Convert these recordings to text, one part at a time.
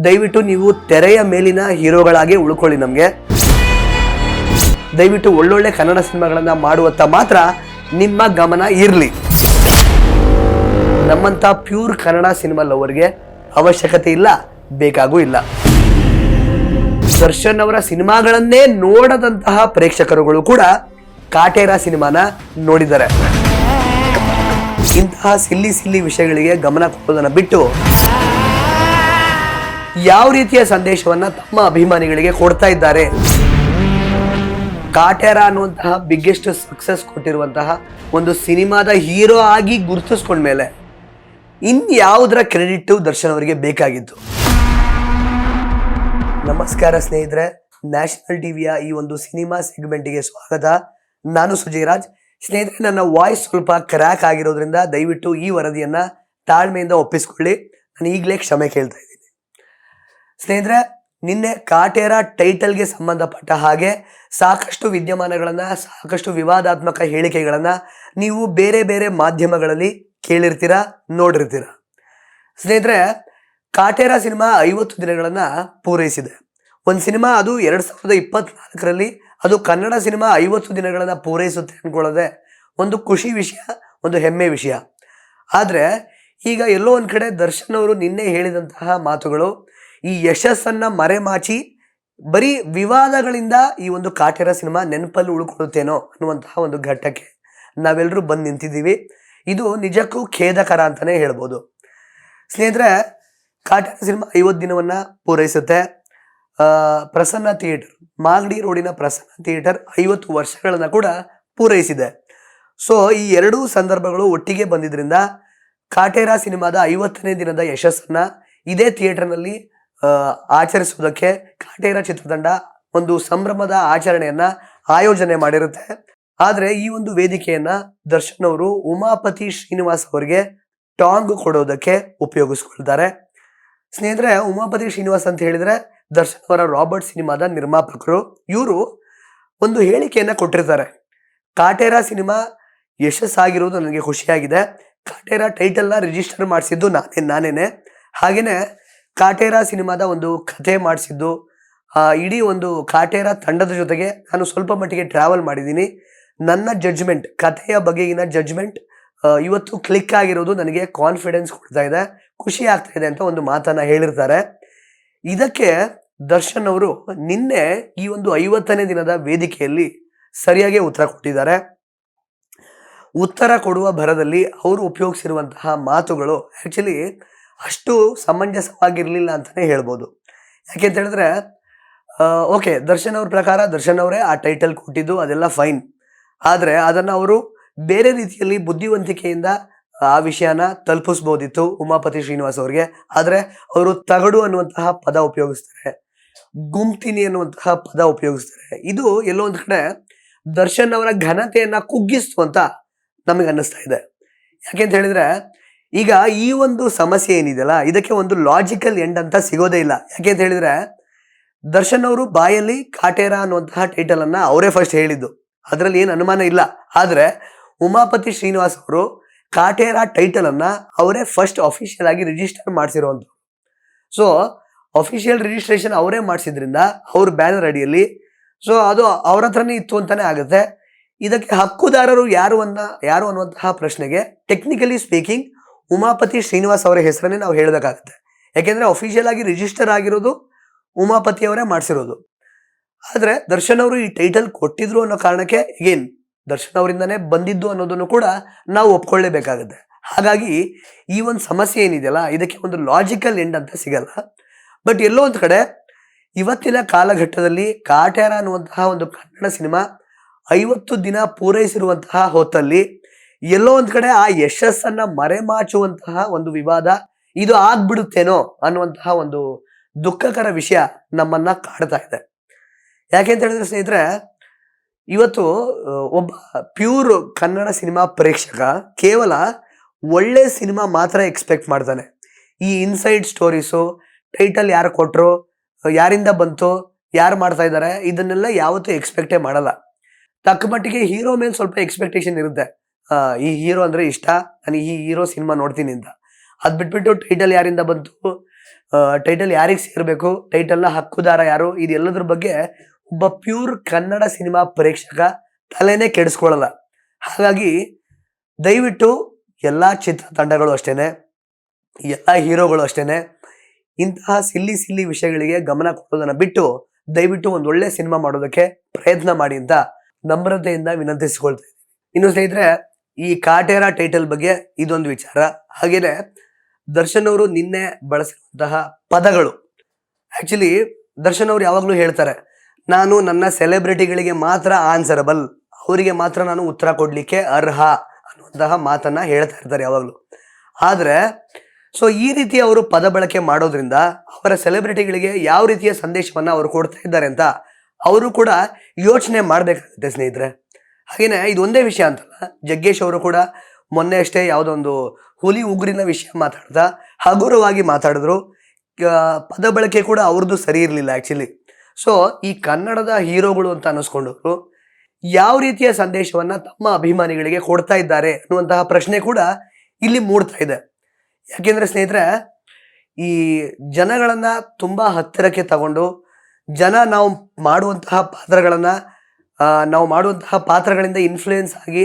ದಯವಿಟ್ಟು ನೀವು ತೆರೆಯ ಮೇಲಿನ ಹೀರೋಗಳಾಗಿ ಉಳ್ಕೊಳ್ಳಿ. ನಮಗೆ ದಯವಿಟ್ಟು ಒಳ್ಳೊಳ್ಳೆ ಕನ್ನಡ ಸಿನಿಮಾಗಳನ್ನ ಮಾಡುವತ್ತ ಮಾತ್ರ ನಿಮ್ಮ ಗಮನ ಇರಲಿ. ನಮ್ಮಂತ ಪ್ಯೂರ್ ಕನ್ನಡ ಸಿನಿಮಾ ಲವರ್ಗೆ ಅವಶ್ಯಕತೆ ಇಲ್ಲ, ಬೇಕಾಗೂ ಇಲ್ಲ. ದರ್ಶನ್ ಅವರ ಸಿನಿಮಾಗಳನ್ನೇ ನೋಡದಂತಹ ಪ್ರೇಕ್ಷಕರುಗಳು ಕೂಡ ಕಾಟೇರ ಸಿನಿಮಾನ ನೋಡಿದ್ದಾರೆ. ಇಂತಹ ಸಿಲ್ಲಿ ವಿಷಯಗಳಿಗೆ ಗಮನ ಕೊಡೋದನ್ನ ಬಿಟ್ಟು ಯಾವ ರೀತಿಯ ಸಂದೇಶವನ್ನ ತಮ್ಮ ಅಭಿಮಾನಿಗಳಿಗೆ ಕೊಡ್ತಾ ಇದ್ದಾರೆ. ಕಾಟೇರ ಅನ್ನುವಂತಹ ಬಿಗ್ಗೆಸ್ಟ್ ಸಕ್ಸಸ್ ಕೊಟ್ಟಿರುವಂತಹ ಒಂದು ಸಿನಿಮಾದ ಹೀರೋ ಆಗಿ ಗುರುತಿಸ್ಕೊಂಡ್ಮೇಲೆ ಇನ್ಯಾವುದರ ಕ್ರೆಡಿಟ್ ದರ್ಶನ್ ಅವರಿಗೆ ಬೇಕಾಗಿತ್ತು? ನಮಸ್ಕಾರ ಸ್ನೇಹಿತರೆ, ನ್ಯಾಷನಲ್ ಟಿವಿಯ ಈ ಒಂದು ಸಿನಿಮಾ ಸೆಗ್ಮೆಂಟ್ಗೆ ಸ್ವಾಗತ. ನಾನು ಸುಜಯರಾಜ್. ಸ್ನೇಹಿತರೆ, ನನ್ನ ವಾಯ್ಸ್ ಸ್ವಲ್ಪ ಕ್ರ್ಯಾಕ್ ಆಗಿರೋದ್ರಿಂದ ದಯವಿಟ್ಟು ಈ ವರದಿಯನ್ನ ತಾಳ್ಮೆಯಿಂದ ಒಪ್ಪಿಸ್ಕೊಳ್ಳಿ. ನಾನು ಈಗಲೇ ಕ್ಷಮೆ ಕೇಳ್ತಾ ಇದ್ದೀನಿ. ಸ್ನೇಹಿತರೆ, ನಿನ್ನೆ ಕಾಟೇರ ಟೈಟಲ್ಗೆ ಸಂಬಂಧಪಟ್ಟ ಹಾಗೆ ಸಾಕಷ್ಟು ವಿದ್ಯಮಾನಗಳನ್ನ, ಸಾಕಷ್ಟು ವಿವಾದಾತ್ಮಕ ಹೇಳಿಕೆಗಳನ್ನ ನೀವು ಬೇರೆ ಬೇರೆ ಮಾಧ್ಯಮಗಳಲ್ಲಿ ಕೇಳಿರ್ತೀರಾ, ನೋಡಿರ್ತೀರ. ಸ್ನೇಹಿತರೆ, ಕಾಟೇರ ಸಿನಿಮಾ 50 ದಿನಗಳನ್ನ ಪೂರೈಸಿದೆ. ಒಂದು ಸಿನಿಮಾ ಅದು 2024ರಲ್ಲಿ ಅದು ಕನ್ನಡ ಸಿನಿಮಾ 50 ದಿನಗಳನ್ನ ಪೂರೈಸುತ್ತೆ ಅನ್ಕೊಳ್ಳೋದೆ ಒಂದು ಖುಷಿ ವಿಷಯ, ಒಂದು ಹೆಮ್ಮೆ ವಿಷಯ. ಆದರೆ ಈಗ ಎಲ್ಲೋ ಒಂದು ಕಡೆ ದರ್ಶನ್ ಅವರು ನಿನ್ನೆ ಹೇಳಿದಂತಹ ಮಾತುಗಳು ಈ ಯಶಸ್ಸನ್ನ ಮರೆಮಾಚಿ ಬರೀ ವಿವಾದಗಳಿಂದ ಈ ಒಂದು ಕಾಟೇರ ಸಿನಿಮಾ ನೆನಪಲ್ಲಿ ಉಳ್ಕೊಳ್ಳುತ್ತೇನೋ ಅನ್ನುವಂತಹ ಒಂದು ಘಟ್ಟಕ್ಕೆ ನಾವೆಲ್ಲರೂ ಬಂದು ನಿಂತಿದ್ದೀವಿ. ಇದು ನಿಜಕ್ಕೂ ಖೇದಕರ ಅಂತಾನೆ ಹೇಳ್ಬೋದು. ಸ್ನೇಹಿತರೆ, ಕಾಟೇರ ಸಿನಿಮಾ 50 ದಿನವನ್ನ ಪೂರೈಸುತ್ತೆ. ಪ್ರಸನ್ನ ಥಿಯೇಟರ್, ಮಾಗಡಿ ರೋಡಿನ ಪ್ರಸನ್ನ ಥಿಯೇಟರ್ 50 ವರ್ಷಗಳನ್ನ ಕೂಡ ಪೂರೈಸಿದೆ. ಸೊ ಈ ಎರಡೂ ಸಂದರ್ಭಗಳು ಒಟ್ಟಿಗೆ ಬಂದಿದ್ರಿಂದ ಕಾಟೇರ ಸಿನಿಮಾದ 50ನೇ ದಿನದ ಯಶಸ್ಸನ್ನ ಇದೇ ಥಿಯೇಟರ್ನಲ್ಲಿ ಆಚರಿಸುವುದಕ್ಕೆ ಕಾಟೇರ ಚಿತ್ರತಂಡ ಒಂದು ಸಂಭ್ರಮದ ಆಚರಣೆಯನ್ನ ಆಯೋಜನೆ ಮಾಡಿರುತ್ತೆ. ಆದ್ರೆ ಈ ಒಂದು ವೇದಿಕೆಯನ್ನ ದರ್ಶನ್ ಅವರು ಉಮಾಪತಿ ಶ್ರೀನಿವಾಸ್ ಅವರಿಗೆ ಟಾಂಗ್ ಕೊಡೋದಕ್ಕೆ ಉಪಯೋಗಿಸ್ಕೊಳ್ತಾರೆ. ಸ್ನೇಹಿತರೆ, ಉಮಾಪತಿ ಶ್ರೀನಿವಾಸ್ ಅಂತ ಹೇಳಿದ್ರೆ ದರ್ಶನ್ ಅವರ ರಾಬರ್ಟ್ ಸಿನಿಮಾದ ನಿರ್ಮಾಪಕರು. ಇವರು ಒಂದು ಹೇಳಿಕೆಯನ್ನ ಕೊಟ್ಟಿರ್ತಾರೆ. ಕಾಟೇರ ಸಿನಿಮಾ ಯಶಸ್ಸಾಗಿರೋದು ನನಗೆ ಖುಷಿಯಾಗಿದೆ. ಕಾಟೇರ ಟೈಟಲ್ನ ರಿಜಿಸ್ಟರ್ ಮಾಡಿಸಿದ್ದು ನಾನೇನೆ. ಹಾಗೇನೆ ಕಾಟೇರ ಸಿನಿಮಾದ ಒಂದು ಕಥೆ ಮಾಡಿಸಿದ್ದು, ಇಡೀ ಒಂದು ಕಾಟೇರ ತಂಡದ ಜೊತೆಗೆ ನಾನು ಸ್ವಲ್ಪ ಮಟ್ಟಿಗೆ ಟ್ರಾವೆಲ್ ಮಾಡಿದ್ದೀನಿ. ನನ್ನ ಜಡ್ಜ್ಮೆಂಟ್, ಕಥೆಯ ಬಗೆಗಿನ ಜಡ್ಜ್ಮೆಂಟ್ ಇವತ್ತು ಕ್ಲಿಕ್ ಆಗಿರೋದು ನನಗೆ ಕಾನ್ಫಿಡೆನ್ಸ್ ಕೊಡ್ತಾ ಇದೆ, ಖುಷಿ ಆಗ್ತಾ ಇದೆ ಅಂತ ಒಂದು ಮಾತನ್ನ ಹೇಳಿರ್ತಾರೆ. ಇದಕ್ಕೆ ದರ್ಶನ್ ಅವರು ನಿನ್ನೆ ಈ ಒಂದು 50ನೇ ದಿನದ ವೇದಿಕೆಯಲ್ಲಿ ಸರಿಯಾಗಿ ಉತ್ತರ ಕೊಟ್ಟಿದ್ದಾರೆ. ಉತ್ತರ ಕೊಡುವ ಭರದಲ್ಲಿ ಅವರು ಉಪಯೋಗಿಸಿರುವಂತಹ ಮಾತುಗಳು ಆಕ್ಚುಲಿ ಅಷ್ಟು ಸಮಂಜಸವಾಗಿರ್ಲಿಲ್ಲ ಅಂತಾನೆ ಹೇಳ್ಬೋದು. ಯಾಕೆಂತ ಹೇಳಿದ್ರೆ ಓಕೆ, ದರ್ಶನ್ ಅವ್ರ ಪ್ರಕಾರ ದರ್ಶನ್ ಅವರೇ ಆ ಟೈಟಲ್ ಕೊಟ್ಟಿದ್ದು, ಅದೆಲ್ಲ ಫೈನ್. ಆದ್ರೆ ಅದನ್ನ ಅವರು ಬೇರೆ ರೀತಿಯಲ್ಲಿ ಬುದ್ಧಿವಂತಿಕೆಯಿಂದ ಆ ವಿಷಯನ ತಲುಪಿಸ್ಬೋದಿತ್ತು ಉಮಾಪತಿ ಶ್ರೀನಿವಾಸ್ ಅವ್ರಿಗೆ. ಆದ್ರೆ ಅವರು ತಗಡು ಅನ್ನುವಂತಹ ಪದ ಉಪಯೋಗಿಸ್ತಾರೆ, ಗುಮ್ತಿನಿ ಅನ್ನುವಂತಹ ಪದ ಉಪಯೋಗಿಸ್ತಾರೆ. ಇದು ಎಲ್ಲೋ ಒಂದ್ ಕಡೆ ದರ್ಶನ್ ಅವರ ಘನತೆಯನ್ನ ಕುಗ್ಗಿಸ್ತು ಅಂತ ನಮಗೆ ಅನ್ನಿಸ್ತಾ ಇದೆ. ಯಾಕೆಂತ ಹೇಳಿದ್ರೆ ಈಗ ಈ ಒಂದು ಸಮಸ್ಯೆ ಏನಿದೆಯಲ್ಲ, ಇದಕ್ಕೆ ಒಂದು ಲಾಜಿಕಲ್ ಎಂಡ್ ಅಂತ ಸಿಗೋದೇ ಇಲ್ಲ. ಯಾಕೆಂತ ಹೇಳಿದ್ರೆ ದರ್ಶನ್ ಅವರು ಬಾಯಲ್ಲಿ ಕಾಟೇರ ಅನ್ನುವಂತಹ ಟೈಟಲ್ ಅನ್ನ ಅವರೇ ಫಸ್ಟ್ ಹೇಳಿದ್ದು, ಅದರಲ್ಲಿ ಏನು ಅನುಮಾನ ಇಲ್ಲ. ಆದ್ರೆ ಉಮಾಪತಿ ಶ್ರೀನಿವಾಸ್ ಅವರು ಕಾಟೇರ ಟೈಟಲ್ ಅನ್ನ ಅವರೇ ಫಸ್ಟ್ ಅಫಿಷಿಯಲ್ ಆಗಿ ರಿಜಿಸ್ಟರ್ ಮಾಡಿಸಿರುವಂಥವ್ರು. ಸೊ ಅಫಿಷಿಯಲ್ ರಿಜಿಸ್ಟ್ರೇಷನ್ ಅವರೇ ಮಾಡಿಸಿದ್ರಿಂದ ಅವ್ರ ಬ್ಯಾನರ್ ಅಡಿಯಲ್ಲಿ, ಸೊ ಅದು ಅವ್ರ ಹತ್ರನೇ ಇತ್ತು ಅಂತಾನೆ ಆಗುತ್ತೆ. ಇದಕ್ಕೆ ಹಕ್ಕುದಾರರು ಯಾರು ಅನ್ನುವಂತಹ ಪ್ರಶ್ನೆಗೆ ಟೆಕ್ನಿಕಲಿ ಸ್ಪೀಕಿಂಗ್ ಉಮಾಪತಿ ಶ್ರೀನಿವಾಸ್ ಅವರ ಹೆಸರನ್ನೇ ನಾವು ಹೇಳಬೇಕಾಗುತ್ತೆ. ಯಾಕೆಂದ್ರೆ ಅಫಿಷಿಯಲ್ ಆಗಿ ರಿಜಿಸ್ಟರ್ ಆಗಿರೋದು ಉಮಾಪತಿ ಅವರೇ ಮಾಡಿಸಿರೋದು. ಆದ್ರೆ ದರ್ಶನ್ ಅವರು ಈ ಟೈಟಲ್ ಕೊಟ್ಟಿದ್ರು ಅನ್ನೋ ಕಾರಣಕ್ಕೆ ಅಗೇನ್ ದರ್ಶನ್ ಅವರಿಂದನೇ ಬಂದಿದ್ದು ಅನ್ನೋದನ್ನು ಕೂಡ ನಾವು ಒಪ್ಕೊಳ್ಳೇಬೇಕಾಗುತ್ತೆ. ಹಾಗಾಗಿ ಈ ಒಂದು ಸಮಸ್ಯೆ ಏನಿದೆಯಲ್ಲ, ಇದಕ್ಕೆ ಒಂದು ಲಾಜಿಕಲ್ ಎಂಡ್ ಅಂತ ಸಿಗಲ್ಲ. ಬಟ್ ಎಲ್ಲೋ ಒಂದು ಕಡೆ ಇವತ್ತಿನ ಕಾಲಘಟ್ಟದಲ್ಲಿ ಕಾಟೇರ ಅನ್ನುವಂತಹ ಒಂದು ಕನ್ನಡ ಸಿನಿಮಾ 50 ದಿನ ಪೂರೈಸಿರುವಂತಹ ಹೊತ್ತಲ್ಲಿ ಎಲ್ಲೋ ಒಂದ್ ಕಡೆ ಆ ಯಶಸ್ಸನ್ನ ಮರೆಮಾಚುವಂತಹ ಒಂದು ವಿವಾದ ಇದು ಆಗ್ಬಿಡುತ್ತೇನೋ ಅನ್ನುವಂತಹ ಒಂದು ದುಃಖಕರ ವಿಷಯ ನಮ್ಮನ್ನ ಕಾಡ್ತಾ ಇದೆ. ಯಾಕೆಂತ ಹೇಳಿದ್ರೆ ಸ್ನೇಹಿತರೆ, ಇವತ್ತು ಒಬ್ಬ ಪ್ಯೂರ್ ಕನ್ನಡ ಸಿನಿಮಾ ಪ್ರೇಕ್ಷಕ ಕೇವಲ ಒಳ್ಳೆ ಸಿನಿಮಾ ಮಾತ್ರ ಎಕ್ಸ್ಪೆಕ್ಟ್ ಮಾಡ್ತಾನೆ. ಈ ಇನ್ಸೈಡ್ ಸ್ಟೋರೀಸು, ಟೈಟಲ್ ಯಾರು ಕೊಟ್ರು, ಯಾರಿಂದ ಬಂತು, ಯಾರು ಮಾಡ್ತಾ ಇದ್ದಾರೆ, ಇದನ್ನೆಲ್ಲ ಯಾವತ್ತೂ ಎಕ್ಸ್ಪೆಕ್ಟೇ ಮಾಡಲ್ಲ. ತಕ್ಕ ಮಟ್ಟಿಗೆ ಹೀರೋ ಮೇಲೆ ಸ್ವಲ್ಪ ಎಕ್ಸ್ಪೆಕ್ಟೇಷನ್ ಇರುತ್ತೆ. ಈ ಹೀರೋ ಅಂದ್ರೆ ಇಷ್ಟ, ನಾನು ಈ ಹೀರೋ ಸಿನಿಮಾ ನೋಡ್ತೀನಿ ಅಂತ. ಅದ್ ಬಿಟ್ಬಿಟ್ಟು ಟೈಟಲ್ ಯಾರಿಂದ ಬಂತು, ಟೈಟಲ್ ಯಾರಿಗೆ ಸೇರ್ಬೇಕು, ಟೈಟಲ್ನ ಹಕ್ಕುದಾರ ಯಾರು, ಇದೆಲ್ಲದ್ರ ಬಗ್ಗೆ ಒಬ್ಬ ಪ್ಯೂರ್ ಕನ್ನಡ ಸಿನಿಮಾ ಪ್ರೇಕ್ಷಕ ತಲೆನೇ ಕೆಡಿಸ್ಕೊಳ್ಳಲ್ಲ. ಹಾಗಾಗಿ ದಯವಿಟ್ಟು ಎಲ್ಲಾ ಚಿತ್ರತಂಡಗಳು ಅಷ್ಟೇನೆ, ಎಲ್ಲಾ ಹೀರೋಗಳು ಅಷ್ಟೇನೆ ಇಂತಹ ಸಿಲ್ಲಿ ವಿಷಯಗಳಿಗೆ ಗಮನ ಕೊಡೋದನ್ನ ಬಿಟ್ಟು ದಯವಿಟ್ಟು ಒಂದ್ ಒಳ್ಳೆ ಸಿನಿಮಾ ಮಾಡೋದಕ್ಕೆ ಪ್ರಯತ್ನ ಮಾಡಿ ಅಂತ ನಮ್ರತೆಯಿಂದ ವಿನಂತಿಸಿಕೊಳ್ತಾ ಇದ್ದೀನಿ. ಇನ್ನು ಸ್ನೇಹಿತರೆ, ಈ ಕಾಟೇರ ಟೈಟಲ್ ಬಗ್ಗೆ ಇದೊಂದು ವಿಚಾರ. ಹಾಗೇನೆ ದರ್ಶನ್ ಅವರು ನಿನ್ನೆ ಬಳಸಿರುವಂತಹ ಪದಗಳು, ಆಕ್ಚುಲಿ ದರ್ಶನ್ ಅವರು ಯಾವಾಗ್ಲೂ ಹೇಳ್ತಾರೆ, ನಾನು ನನ್ನ ಸೆಲೆಬ್ರಿಟಿಗಳಿಗೆ ಮಾತ್ರ ಆನ್ಸರಬಲ್, ಅವರಿಗೆ ಮಾತ್ರ ನಾನು ಉತ್ತರ ಕೊಡ್ಲಿಕ್ಕೆ ಅರ್ಹ ಅನ್ನುವಂತಹ ಮಾತನ್ನ ಹೇಳ್ತಾ ಇರ್ತಾರೆ ಯಾವಾಗ್ಲೂ. ಆದ್ರೆ ಸೊ ಈ ರೀತಿ ಅವರು ಪದ ಬಳಕೆ ಮಾಡೋದ್ರಿಂದ ಅವರ ಸೆಲೆಬ್ರಿಟಿಗಳಿಗೆ ಯಾವ ರೀತಿಯ ಸಂದೇಶವನ್ನ ಅವರು ಕೊಡ್ತಾ ಇದ್ದಾರೆ ಅಂತ ಅವರು ಕೂಡ ಯೋಚನೆ ಮಾಡ್ಬೇಕಾಗುತ್ತೆ ಸ್ನೇಹಿತರೆ. ಹಾಗೇನೆ ಇದೊಂದೇ ವಿಷಯ ಅಂತಲ್ಲ, ಜಗ್ಗೇಶ್ ಅವರು ಕೂಡ ಮೊನ್ನೆ ಅಷ್ಟೇ ಯಾವುದೊಂದು ಹುಲಿ ಉಗುರಿನ ವಿಷಯ ಮಾತಾಡ್ತಾ ಹಗುರವಾಗಿ ಮಾತಾಡಿದ್ರು. ಪದ ಬಳಕೆ ಕೂಡ ಅವ್ರದ್ದು ಸರಿ ಇರಲಿಲ್ಲ ಆಕ್ಚುಲಿ. ಸೊ ಈ ಕನ್ನಡದ ಹೀರೋಗಳು ಅಂತ ಅನ್ನಿಸ್ಕೊಂಡವರು ಯಾವ ರೀತಿಯ ಸಂದೇಶವನ್ನ ತಮ್ಮ ಅಭಿಮಾನಿಗಳಿಗೆ ಕೊಡ್ತಾ ಇದ್ದಾರೆ ಅನ್ನುವಂತಹ ಪ್ರಶ್ನೆ ಕೂಡ ಇಲ್ಲಿ ಮೂಡ್ತಾ ಇದೆ. ಯಾಕೆಂದ್ರೆ ಸ್ನೇಹಿತರೆ, ಈ ಜನಗಳನ್ನ ತುಂಬಾ ಹತ್ತಿರಕ್ಕೆ ತಗೊಂಡು ನಾವು ಮಾಡುವಂತಹ ಪಾತ್ರಗಳಿಂದ ಇನ್ಫ್ಲೂಯೆನ್ಸ್ ಆಗಿ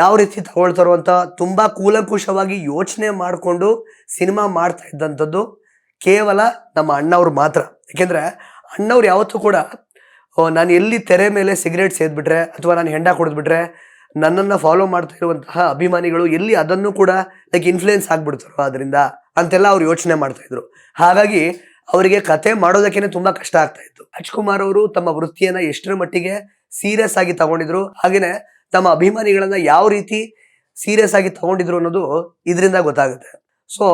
ಯಾವ ರೀತಿ ತಗೊಳ್ತಾರೋ ಅಂತ ತುಂಬಾ ಕೂಲಂಕುಷವಾಗಿ ಯೋಚನೆ ಮಾಡಿಕೊಂಡು ಸಿನಿಮಾ ಮಾಡ್ತಾ ಇದ್ದಂಥದ್ದು ಕೇವಲ ನಮ್ಮ ಅಣ್ಣವ್ರು ಮಾತ್ರ. ಯಾಕೆಂದ್ರೆ ಅಣ್ಣವ್ರು ಯಾವತ್ತೂ ಕೂಡ ನಾನು ಎಲ್ಲಿ ತೆರೆ ಮೇಲೆ ಸಿಗರೇಟ್ ಸೇದ್ಬಿಟ್ರೆ ಅಥವಾ ನಾನು ಹೆಂಡ ಕುಡಿದ್ಬಿಟ್ರೆ ನನ್ನನ್ನು ಫಾಲೋ ಮಾಡ್ತಾ ಇರುವಂತಹ ಅಭಿಮಾನಿಗಳು ಎಲ್ಲಿ ಅದನ್ನು ಕೂಡ ಇನ್ಫ್ಲೂಯೆನ್ಸ್ ಆಗ್ಬಿಡ್ತಾರೋ ಅದರಿಂದ ಅಂತೆಲ್ಲ ಅವ್ರು ಯೋಚನೆ ಮಾಡ್ತಾ ಇದ್ರು. ಹಾಗಾಗಿ ಅವರಿಗೆ ಕತೆ ಮಾಡೋದಕ್ಕೇನೆ ತುಂಬಾ ಕಷ್ಟ ಆಗ್ತಾ ಇತ್ತು. ರಾಜ್ಕುಮಾರ್ ಅವರು ತಮ್ಮ ವೃತ್ತಿಯನ್ನ ಎಷ್ಟರ ಮಟ್ಟಿಗೆ ಸೀರಿಯಸ್ ಆಗಿ ತಗೊಂಡಿದ್ರು, ಹಾಗೇನೆ ತಮ್ಮ ಅಭಿಮಾನಿಗಳನ್ನ ಯಾವ ರೀತಿ ಸೀರಿಯಸ್ ಆಗಿ ತಗೊಂಡಿದ್ರು ಅನ್ನೋದು ಇದರಿಂದ ಗೊತ್ತಾಗುತ್ತೆ. ಸೊ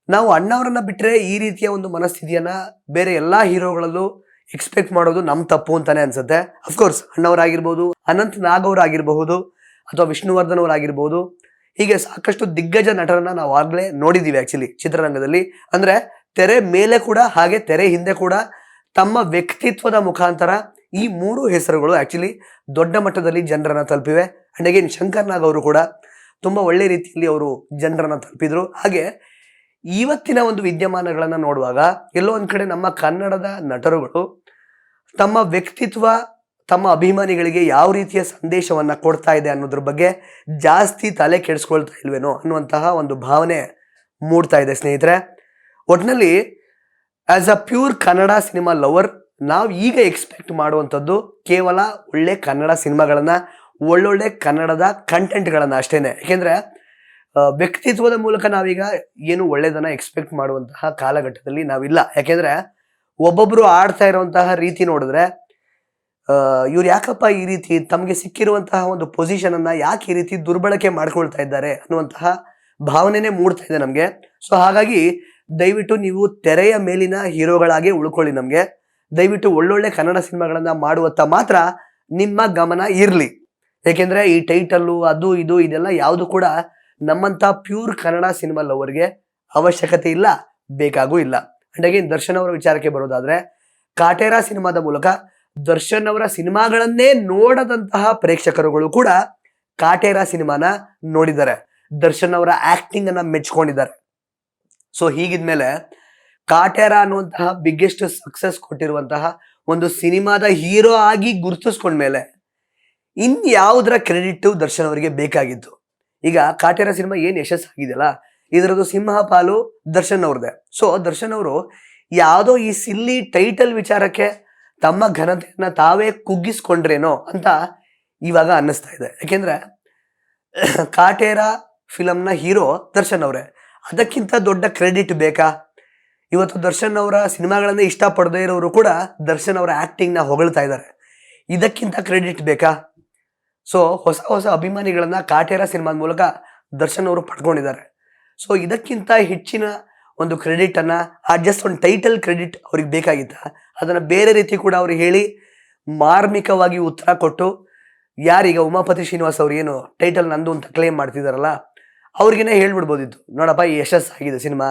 ನಾವು ಅಣ್ಣವರನ್ನ ಬಿಟ್ರೆ ಈ ರೀತಿಯ ಒಂದು ಮನಸ್ಥಿತಿಯನ್ನ ಬೇರೆ ಎಲ್ಲಾ ಹೀರೋಗಳಲ್ಲೂ ಎಕ್ಸ್ಪೆಕ್ಟ್ ಮಾಡೋದು ನಮ್ ತಪ್ಪು ಅಂತಾನೆ ಅನ್ಸುತ್ತೆ. ಅಫ್ಕೋರ್ಸ್ ಅಣ್ಣವರಾಗಿರ್ಬೋದು, ಅನಂತ್ ನಾಗ್ ಅವರಾಗಿರಬಹುದು, ಅಥವಾ ವಿಷ್ಣುವರ್ಧನ್ ಅವರಾಗಿರ್ಬೋದು, ಹೀಗೆ ಸಾಕಷ್ಟು ದಿಗ್ಗಜ ನಟರನ್ನ ನಾವು ಆಗ್ಲೇ ನೋಡಿದೀವಿ ಆಕ್ಚುಲಿ ಚಿತ್ರರಂಗದಲ್ಲಿ. ಅಂದ್ರೆ ತೆರೆ ಮೇಲೆ ಕೂಡ ಹಾಗೆ ತೆರೆ ಹಿಂದೆ ಕೂಡ ತಮ್ಮ ವ್ಯಕ್ತಿತ್ವದ ಮುಖಾಂತರ ಈ ಮೂರು ಹೆಸರುಗಳು ಆಕ್ಚುಲಿ ದೊಡ್ಡ ಮಟ್ಟದಲ್ಲಿ ಜನರನ್ನ ತಲುಪಿವೆ. ಅಂಡ್ ಅಗೇನ್ ಶಂಕರ್ ನಾಗ್ ಅವರು ಕೂಡ ತುಂಬಾ ಒಳ್ಳೆ ರೀತಿಯಲ್ಲಿ ಅವರು ಜನರನ್ನ ತಲುಪಿದ್ರು. ಹಾಗೆ ಇವತ್ತಿನ ಒಂದು ವಿದ್ಯಮಾನಗಳನ್ನ ನೋಡುವಾಗ ಎಲ್ಲೋ ಒಂದ್ ಕಡೆ ನಮ್ಮ ಕನ್ನಡದ ನಟರುಗಳು ತಮ್ಮ ವ್ಯಕ್ತಿತ್ವ ತಮ್ಮ ಅಭಿಮಾನಿಗಳಿಗೆ ಯಾವ ರೀತಿಯ ಸಂದೇಶವನ್ನ ಕೊಡ್ತಾ ಇದೆ ಅನ್ನೋದ್ರ ಬಗ್ಗೆ ಜಾಸ್ತಿ ತಲೆ ಕೆಡಿಸ್ಕೊಳ್ತಾ ಇಲ್ವೇನೋ ಅನ್ನುವಂತಹ ಒಂದು ಭಾವನೆ ಮೂಡ್ತಾ ಇದೆ ಸ್ನೇಹಿತರೆ. ಒಟ್ನಲ್ಲಿ as a pure Kannada cinema lover ನಾವು ಈಗ ಎಕ್ಸ್ಪೆಕ್ಟ್ ಮಾಡುವಂಥದ್ದು ಕೇವಲ ಒಳ್ಳೆ ಕನ್ನಡ ಸಿನಿಮಾಗಳನ್ನ, ಒಳ್ಳೊಳ್ಳೆ ಕನ್ನಡದ ಕಂಟೆಂಟ್ಗಳನ್ನ ಅಷ್ಟೇನೆ. ಯಾಕೆಂದ್ರೆ ವ್ಯಕ್ತಿತ್ವದ ಮೂಲಕ ನಾವೀಗ ಏನು ಒಳ್ಳೆದನ್ನ ಎಕ್ಸ್ಪೆಕ್ಟ್ ಮಾಡುವಂತಹ ಕಾಲಘಟ್ಟದಲ್ಲಿ ನಾವಿಲ್ಲ. ಯಾಕೆಂದ್ರೆ ಒಬ್ಬೊಬ್ರು ಆಡ್ತಾ ಇರುವಂತಹ ರೀತಿ ನೋಡಿದ್ರೆ ಇವ್ರು ಯಾಕಪ್ಪ ಈ ರೀತಿ ತಮಗೆ ಸಿಕ್ಕಿರುವಂತಹ ಒಂದು ಪೊಸಿಷನ್ ಅನ್ನ ಯಾಕೆ ಈ ರೀತಿ ದುರ್ಬಳಕೆ ಮಾಡ್ಕೊಳ್ತಾ ಇದ್ದಾರೆ ಅನ್ನುವಂತಹ ಭಾವನೆನೇ ಮೂಡ್ತಾ ಇದೆ ನಮ್ಗೆ. ಸೊ ಹಾಗಾಗಿ ದಯವಿಟ್ಟು ನೀವು ತೆರೆಯ ಮೇಲಿನ ಹೀರೋಗಳಾಗಿ ಉಳ್ಕೊಳ್ಳಿ. ನಮ್ಗೆ ದಯವಿಟ್ಟು ಒಳ್ಳೊಳ್ಳೆ ಕನ್ನಡ ಸಿನಿಮಾಗಳನ್ನ ಮಾಡುವತ್ತ ಮಾತ್ರ ನಿಮ್ಮ ಗಮನ ಇರ್ಲಿ. ಯಾಕೆಂದ್ರೆ ಈ ಟೈಟಲ್ಲು ಅದು ಇದು ಇದೆಲ್ಲ ಯಾವುದು ಕೂಡ ನಮ್ಮಂತ ಪ್ಯೂರ್ ಕನ್ನಡ ಸಿನಿಮಾ ಲವರ್ಗೆ ಅವಶ್ಯಕತೆ ಇಲ್ಲ, ಬೇಕಾಗೂ ಇಲ್ಲ. ಅಂಡ್ ಅಗೇನ್ ದರ್ಶನ್ ಅವರ ವಿಚಾರಕ್ಕೆ ಬರೋದಾದ್ರೆ, ಕಾಟೇರ ಸಿನಿಮಾದ ಮೂಲಕ ದರ್ಶನ್ ಅವರ ಸಿನಿಮಾಗಳನ್ನೇ ನೋಡದಂತಹ ಪ್ರೇಕ್ಷಕರುಗಳು ಕೂಡ ಕಾಟೇರ ಸಿನಿಮಾನ ನೋಡಿದ್ದಾರೆ, ದರ್ಶನ್ ಅವರ ಆಕ್ಟಿಂಗ್ ಅನ್ನ ಮೆಚ್ಕೊಂಡಿದ್ದಾರೆ. ಸೊ ಹೀಗಿದ್ಮೇಲೆ ಕಾಟೇರ ಅನ್ನುವಂತಹ ಬಿಗ್ಗೆಸ್ಟ್ ಸಕ್ಸಸ್ ಕೊಟ್ಟಿರುವಂತಹ ಒಂದು ಸಿನಿಮಾದ ಹೀರೋ ಆಗಿ ಗುರುತಿಸ್ಕೊಂಡ್ಮೇಲೆ ಇನ್ಯಾವುದರ ಕ್ರೆಡಿಟ್ ದರ್ಶನ್ ಅವರಿಗೆ ಬೇಕಾಗಿತ್ತು? ಈಗ ಕಾಟೇರ ಸಿನಿಮಾ ಏನ್ ಯಶಸ್ಸಾಗಿದೆಯಲ್ಲ, ಇದರದ್ದು ಸಿಂಹ ಪಾಲು ದರ್ಶನ್ ಅವ್ರದೇ. ಸೊ ದರ್ಶನ್ ಅವರು ಯಾವುದೋ ಈ ಸಿಲ್ಲಿ ಟೈಟಲ್ ವಿಚಾರಕ್ಕೆ ತಮ್ಮ ಘನತೆಯನ್ನ ತಾವೇ ಕುಗ್ಗಿಸ್ಕೊಂಡ್ರೇನೋ ಅಂತ ಇವಾಗ ಅನ್ನಿಸ್ತಾ ಇದೆ. ಯಾಕೆಂದ್ರೆ ಕಾಟೇರ ಫಿಲಂನ ಹೀರೋ ದರ್ಶನ್ ಅವರೇ, ಅದಕ್ಕಿಂತ ದೊಡ್ಡ ಕ್ರೆಡಿಟ್ ಬೇಕಾ? ಇವತ್ತು ದರ್ಶನ್ ಅವರ ಸಿನಿಮಾಗಳನ್ನ ಇಷ್ಟಪಡದೇ ಇರೋರು ಕೂಡ ದರ್ಶನ್ ಅವರ ಆಕ್ಟಿಂಗ್ ನ ಹೊಗಳ್ತಾ ಇದ್ದಾರೆ, ಇದಕ್ಕಿಂತ ಕ್ರೆಡಿಟ್ ಬೇಕಾ? ಸೊ ಹೊಸ ಹೊಸ ಅಭಿಮಾನಿಗಳನ್ನ ಕಾಟೇರ ಸಿನಿಮಾದ ಮೂಲಕ ದರ್ಶನ್ ಅವರು ಪಡ್ಕೊಂಡಿದ್ದಾರೆ. ಸೊ ಇದಕ್ಕಿಂತ ಹೆಚ್ಚಿನ ಒಂದು ಕ್ರೆಡಿಟ್ ಅನ್ನ, ಆ ಜಸ್ಟ್ ಒಂದು ಟೈಟಲ್ ಕ್ರೆಡಿಟ್ ಅವ್ರಿಗೆ ಬೇಕಾಗಿತ್ತ? ಅದನ್ನ ಬೇರೆ ರೀತಿ ಕೂಡ ಅವ್ರಿಗೆ ಹೇಳಿ ಮಾರ್ಮಿಕವಾಗಿ ಉತ್ತರ ಕೊಟ್ಟು, ಯಾರೀಗ ಉಮಾಪತಿ ಶ್ರೀನಿವಾಸ್ ಅವ್ರು ಏನು ಟೈಟಲ್ ನಂದು ಅಂತ ಕ್ಲೇಮ್ ಮಾಡ್ತಿದಾರಲ್ಲ, ಅವ್ರಿಗೇನೆ ಹೇಳ್ಬಿಡ್ಬೋದಿತ್ತು, ನೋಡಪ್ಪ ಈ ಯಶಸ್ಸಾಗಿದೆ ಸಿನಿಮಾ.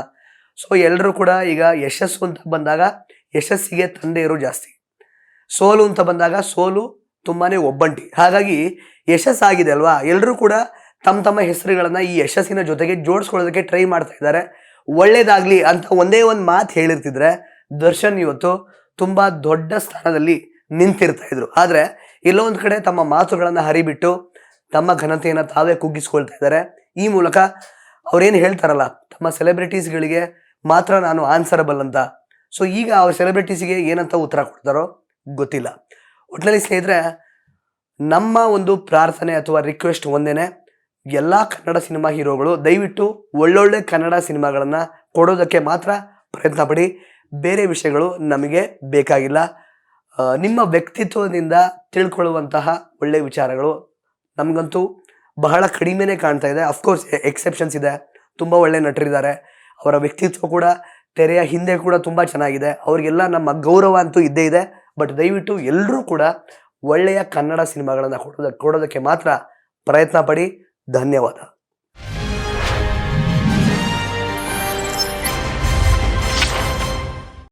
ಸೊ ಎಲ್ಲರೂ ಕೂಡ ಈಗ ಯಶಸ್ಸು ಅಂತ ಬಂದಾಗ ಯಶಸ್ಸಿಗೆ ತಂದೆಯರು ಜಾಸ್ತಿ, ಸೋಲು ಅಂತ ಬಂದಾಗ ಸೋಲು ತುಂಬಾನೇ ಒಬ್ಬಂಟಿ. ಹಾಗಾಗಿ ಯಶಸ್ಸಾಗಿದೆ ಅಲ್ವಾ, ಎಲ್ಲರೂ ಕೂಡ ತಮ್ಮ ತಮ್ಮ ಹೆಸರುಗಳನ್ನ ಈ ಯಶಸ್ಸಿನ ಜೊತೆಗೆ ಜೋಡಿಸ್ಕೊಳ್ಳೋದಕ್ಕೆ ಟ್ರೈ ಮಾಡ್ತಾ ಇದ್ದಾರೆ. ಒಳ್ಳೇದಾಗ್ಲಿ ಅಂತ ಒಂದೇ ಒಂದು ಮಾತು ಹೇಳಿರ್ತಿದ್ರೆ ದರ್ಶನ್ ಇವತ್ತು ತುಂಬಾ ದೊಡ್ಡ ಸ್ಥಾನದಲ್ಲಿ ನಿಂತಿರ್ತಾ ಇದ್ರು. ಆದ್ರೆ ಎಲ್ಲೋ ಒಂದ್ ಕಡೆ ತಮ್ಮ ಮಾತುಗಳನ್ನ ಹರಿಬಿಟ್ಟು ತಮ್ಮ ಘನತೆಯನ್ನ ತಾವೇ ಕುಗ್ಗಿಸ್ಕೊಳ್ತಾ ಇದ್ದಾರೆ. ಈ ಮೂಲಕ ಅವ್ರೇನ್ ಹೇಳ್ತಾರಲ್ಲ, ತಮ್ಮ ಸೆಲೆಬ್ರಿಟೀಸ್ಗಳಿಗೆ ಮಾತ್ರ ನಾನು ಆನ್ಸರಬಲ್ ಅಂತ. ಸೊ ಈಗ ಅವ್ರ ಸೆಲೆಬ್ರಿಟೀಸ್ಗೆ ಏನಂತ ಉತ್ತರ ಕೊಡ್ತಾರೋ ಗೊತ್ತಿಲ್ಲ. ಒಟ್ಟಿನಲ್ಲಿ ಸ್ನೇಹಿತರೆ, ನಮ್ಮ ಒಂದು ಪ್ರಾರ್ಥನೆ ಅಥವಾ ರಿಕ್ವೆಸ್ಟ್ ಒಂದೇನೆ, ಎಲ್ಲಾ ಕನ್ನಡ ಸಿನಿಮಾ ಹೀರೋಗಳು ದಯವಿಟ್ಟು ಒಳ್ಳೊಳ್ಳೆ ಕನ್ನಡ ಸಿನಿಮಾಗಳನ್ನ ಕೊಡೋದಕ್ಕೆ ಮಾತ್ರ ಪ್ರಯತ್ನ ಪಡಿ. ಬೇರೆ ವಿಷಯಗಳು ನಮಗೆ ಬೇಕಾಗಿಲ್ಲ. ನಿಮ್ಮ ವ್ಯಕ್ತಿತ್ವದಿಂದ ತಿಳ್ಕೊಳ್ಳುವಂತಹ ಒಳ್ಳೆ ವಿಚಾರಗಳು ನಮಗಂತೂ ಬಹಳ ಕಡಿಮೆನೆ ಕಾಣ್ತಾ ಇದೆ. ಅಫ್ಕೋರ್ಸ್ ಎಕ್ಸೆಪ್ಷನ್ಸ್ ಇದೆ, ತುಂಬಾ ಒಳ್ಳೆ ನಟರಿದ್ದಾರೆ, ಅವರ ವ್ಯಕ್ತಿತ್ವ ಕೂಡ ತೆರೆಯ ಹಿಂದೆ ಕೂಡ ತುಂಬಾ ಚೆನ್ನಾಗಿದೆ, ಅವ್ರಿಗೆಲ್ಲ ನಮ್ಮ ಗೌರವ ಅಂತೂ ಇದ್ದೇ ಇದೆ. ಬಟ್ ದಯವಿಟ್ಟು ಎಲ್ಲರೂ ಕೂಡ ಒಳ್ಳೆಯ ಕನ್ನಡ ಸಿನಿಮಾಗಳನ್ನ ಕೊಡೋದಕ್ಕೆ ಮಾತ್ರ ಪ್ರಯತ್ನ ಪಡಿ. ಧನ್ಯವಾದ.